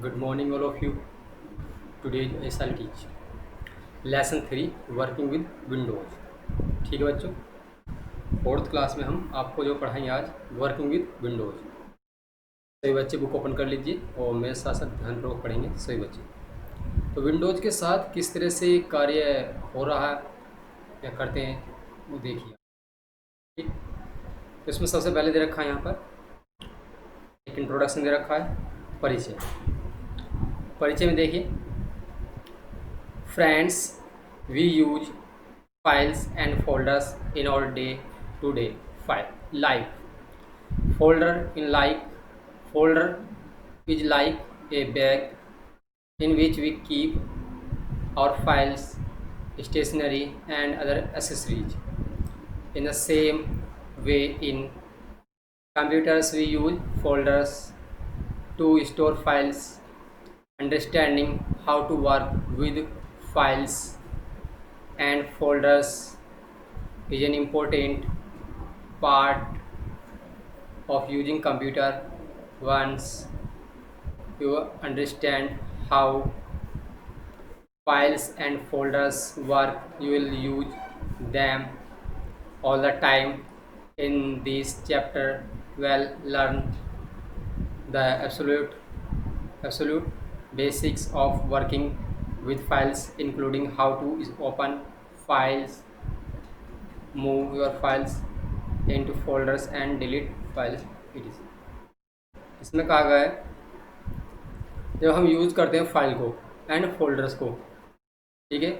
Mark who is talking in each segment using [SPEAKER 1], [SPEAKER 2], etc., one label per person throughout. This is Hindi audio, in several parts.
[SPEAKER 1] Good morning, all of you. Today I shall teach lesson 3 working with Windows. ठीक है बच्चों, फोर्थ क्लास में हम आपको जो पढ़ाएंगे आज वर्किंग विद विंडोज़। सभी बच्चे बुक ओपन कर लीजिए और मेरे साथ साथ ध्यानपूर्वक पढ़ेंगे सभी बच्चे। तो विंडोज़ के साथ किस तरह से कार्य हो रहा है या करते हैं वो देखिए। ठीक, तो इसमें सबसे पहले दे रखा है यहाँ पर एक इंट्रोडक्शन दे रखा है, परिचय। परिचय में देखिए, friends we use files and folders in our day-to-day file life. Folder is like a bag in which we keep our files, stationery, and other accessories. In the same way, in computers we use folders to store files. Understanding how to work with files and folders is an important part of using computer. Once you understand how files and folders work, you will use them all the time. In this chapter we'll learn the absolute basics of working with files, including how to open files, move your files into folders and delete files etc. इसमें कहा गया है जब हम यूज़ करते हैं फाइल को एंड फोल्डर्स को, ठीक है,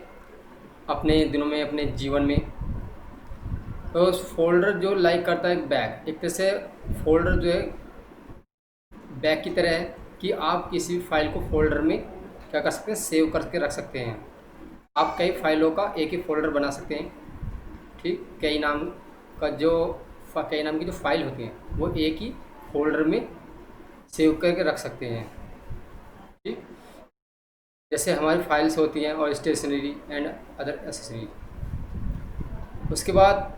[SPEAKER 1] अपने दिनों में अपने जीवन में, तो फोल्डर जो लाइक करता है बैग, एक तरह से फोल्डर जो है बैग की तरह है कि आप किसी भी फाइल को फोल्डर में क्या कर सकते हैं, सेव करके रख सकते हैं। आप कई फाइलों का एक ही फोल्डर बना सकते हैं। ठीक, कई नाम की जो फाइल होती हैं वो एक ही फोल्डर में सेव करके रख सकते हैं। ठीक, जैसे हमारी फाइल्स होती हैं और स्टेशनरी एंड अदर एसेसरीज। उसके बाद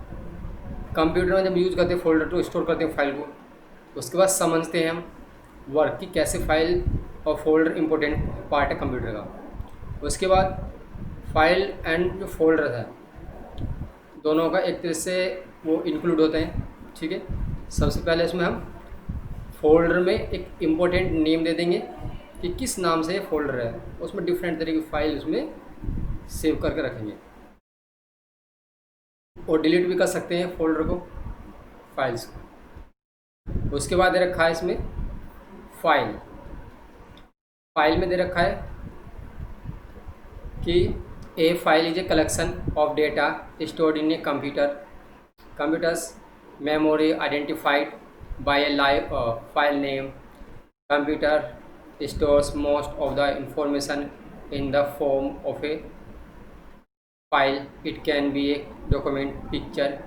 [SPEAKER 1] कंप्यूटर में जब यूज़ करते हैं फोल्डर तो स्टोर करते हैं फाइल को, उसके बाद समझते हैं हम वर्क की कैसे फाइल और फोल्डर इम्पोर्टेंट पार्ट है कंप्यूटर का। उसके बाद फाइल एंड जो फोल्डर है दोनों का एक तरह से वो इंक्लूड होते हैं। ठीक है, सबसे पहले इसमें हम फोल्डर में एक इम्पोर्टेंट नेम दे देंगे कि किस नाम से फोल्डर है, उसमें डिफरेंट तरह की फाइल उसमें सेव करके रखेंगे और डिलीट भी कर सकते हैं फोल्डर को, फाइल्स को। उसके बाद दे रखा है इसमें फाइल में दे रखा है कि a file is a collection of data stored in a computer's memory identified by a live file name. Computer stores most of the information in the form of a file. It can be a document, picture,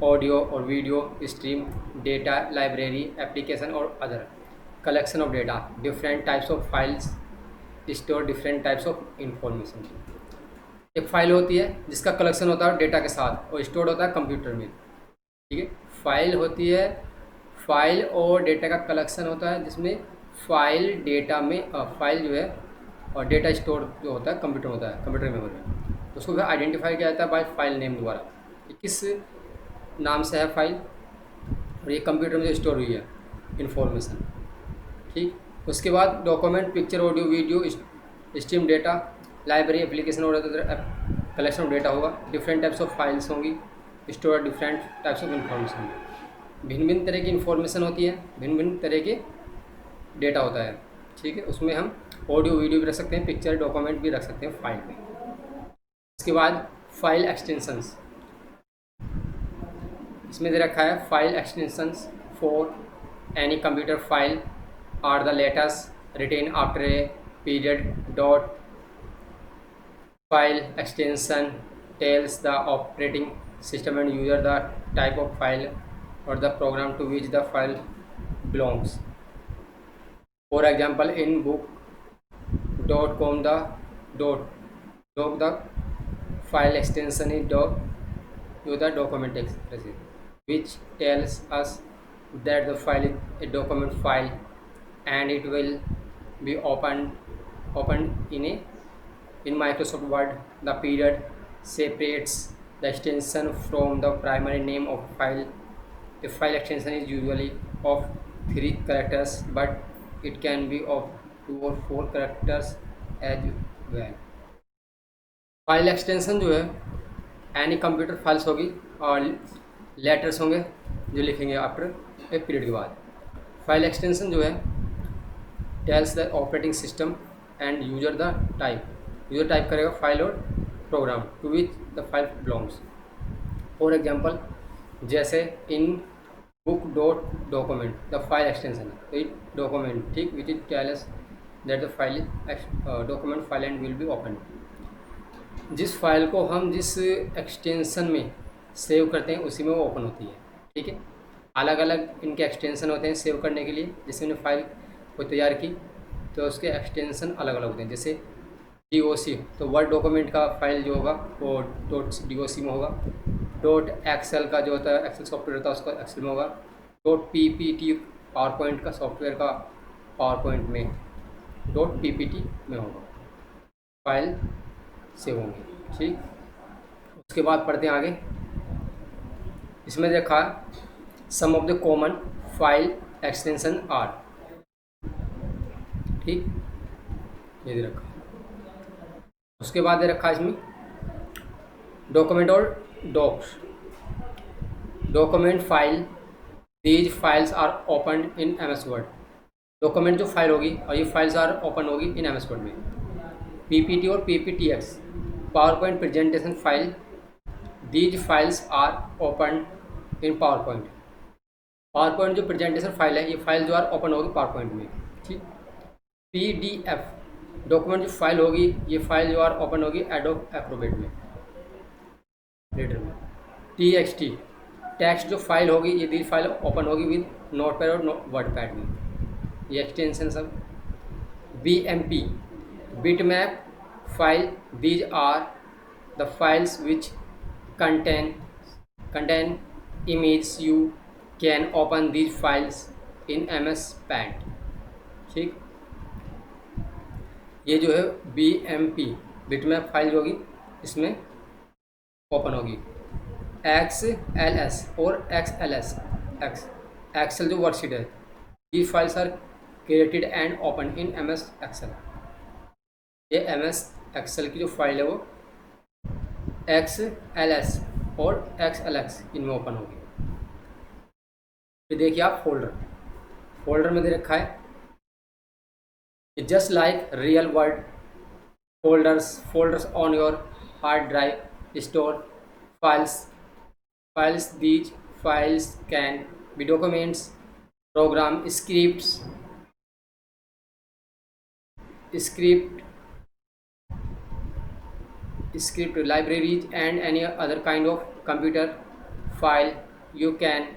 [SPEAKER 1] audio or video stream, data, library, application or other collection of data. Different types of files store different types of information. एक फाइल होती है जिसका कलेक्शन होता है डेटा के साथ और स्टोर होता है कंप्यूटर में। ठीक है, फाइल होती है, फाइल और डेटा का कलेक्शन होता है जिसमें फाइल डेटा में फाइल जो है और डेटा स्टोर जो होता है कंप्यूटर होता है, कंप्यूटर मेमोरी में। उसको फिर आइडेंटिफाई किया जाता है बाय फाइल नेम द्वारा, किस नाम से है फाइल और ये कंप्यूटर में जो स्टोर हुई है इन्फॉर्मेशन। ठीक, उसके बाद document, picture, audio, video, stream data, library, application और कलेक्शन ऑफ डेटा होगा। डिफरेंट टाइप्स ऑफ फाइल्स होंगी, store different types of information. भिन्न भिन्न तरह की इन्फॉर्मेशन होती है, भिन्न भिन्न तरह के डेटा होता है। ठीक है, उसमें हम ऑडियो वीडियो भी रख सकते हैं, पिक्चर डॉक्यूमेंट भी रख सकते हैं फाइल में। इसके बाद फाइल एक्सटेंशंस, इसमें दे रखा है file extensions for any computer file are the letters written after a period dot file extension tells the operating system and user the type of file or the program to which the file belongs. For example, in book.com the file extension is the document expression, which tells us that the file is a document file and it will be opened in Microsoft Word. The period separates the extension from the primary name of file. A file extension is usually of 3 characters, but it can be of 2 or 4 characters as well. File extension जो है एनी कंप्यूटर फाइल्स होगी और लेटर्स होंगे जो लिखेंगे आफ्टर ए पीरियड के बाद. फाइल एक्सटेंशन जो है tells the operating system and user the type. User type करेगा फाइल और program to which the file belongs. For example जैसे in book dot document the file extension it document ठीक which it tells that the file document file and will be open. जिस फाइल को हम जिस एक्सटेंशन में सेव करते हैं उसी में वो ओपन होती है. ठीक है, अलग अलग इनके एक्सटेंशन होते हैं सेव करने के लिए. जैसे हमने फाइल को तैयार की तो उसके एक्सटेंशन अलग अलग होते हैं. जैसे DOC तो वर्ड डॉक्यूमेंट का फाइल जो होगा वो .doc में होगा. .xl का जो होता है एक्सेल सॉफ्टवेयर होता है उसका एक्सेल में होगा. .ppt पावर पॉइंट का सॉफ्टवेयर का पावर पॉइंट में .ppt में होगा फाइल सेव होंगे. ठीक, उसके बाद पढ़ते हैं आगे. इसमें देखा some of the common file extension are. ठीक, ये दे रखा. उसके बाद दे रखा इसमें डॉक्यूमेंट और docs. Document file these files are open in MS word. Document जो फाइल होगी और ये फाइल्स आर ओपन होगी इन MS वर्ड में. PPT और PPTX PowerPoint presentation file these files are open in PowerPoint. PowerPoint जो प्रेजेंटेशन फाइल है ये फाइल जो आर ओपन होगी पावर पॉइंट में. ठीक, PDF डॉक्यूमेंट जो फाइल होगी ये फाइल जो आर ओपन होगी एडोब एक्रोबेट में रीडर में. TXT टेक्स्ट जो फाइल होगी ये दी फाइल ओपन होगी विद नोटपैड और वर्डपैड में. ये एक्सटेंशन सब. BMP bitmap file these are the files which contain images. You can open these files in MS Paint. ठीक, ये जो है BMP बिटमैप फाइल होगी इसमें ओपन होगी. XLS और XLS एक्सेल जो वर्कशीट है ये files are created and open in MS Excel. ये MS एक्सेल की जो फाइल है वो XLS और XLX इनमें ओपन होगी. फिर देखिए आप फोल्डर में दे रखा है just like real world folders on your hard drive store files these files can be documents program script libraries and any other kind of computer file. You can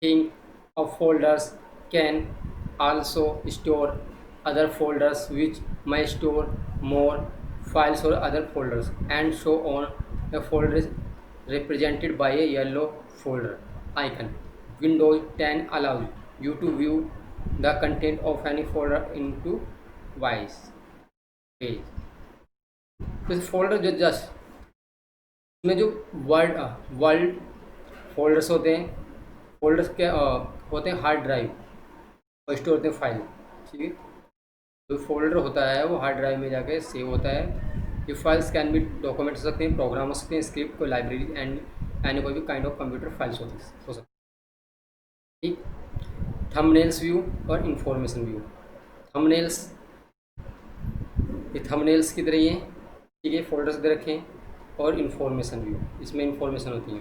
[SPEAKER 1] think of folders can also store other folders which may store more files or other folders and so on. A folder is represented by a yellow folder icon. Windows 10 allows you to view the content of any folder into wise page. तो फोल्डर जो जस्ट में जो वर्ल्ड फोल्डर्स होते हैं. फोल्डर्स क्या होते हैं हार्ड ड्राइव और स्टोर होते हैं फाइल. ठीक है, जो फोल्डर होता है वो हार्ड ड्राइव में जाके सेव होता है. ये फाइल्स कैन भी डॉक्यूमेंट हो सकते हैं, प्रोग्राम हो सकते हैं, स्क्रिप्ट कोई लाइब्रेरी एंड कोई भी काइंड ऑफ कंप्यूटर फाइल्स हो सकते हैं. ठीक, थंबनेल्स व्यू और इंफॉर्मेशन व्यू. थंबनेल्स ये थंबनेल्स की तरह ही हैं. ठीक है, फोल्डर्स दे रखे हैं और इन्फॉर्मेशन व्यू इसमें इन्फॉर्मेशन होती है.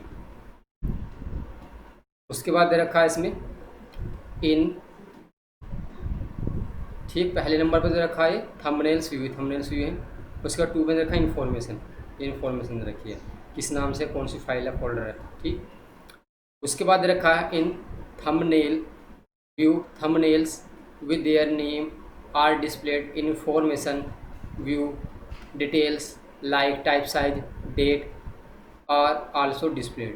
[SPEAKER 1] उसके बाद दे रखा है इसमें इन. ठीक, पहले नंबर पर दे रखा है थंबनेल्स व्यू है. उसके बाद 2 में दे रखा है इन्फॉर्मेशन दे रखी है किस नाम से कौन सी फाइल है फोल्डर है. ठीक, उसके बाद दे रखा है in thumbnail view thumbnails with their name are displayed in information view. Details like type size date are also displayed.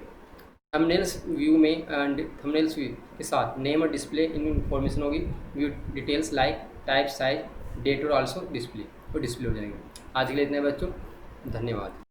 [SPEAKER 1] Thumbnails view में थंबनेल्स व्यू के साथ नेम और डिस्प्ले इन इन्फॉर्मेशन होगी. View details like type size date और ऑल्सो डिस्प्ले, वो डिस्प्ले हो जाएगा। आज के लिए इतने बच्चों, धन्यवाद।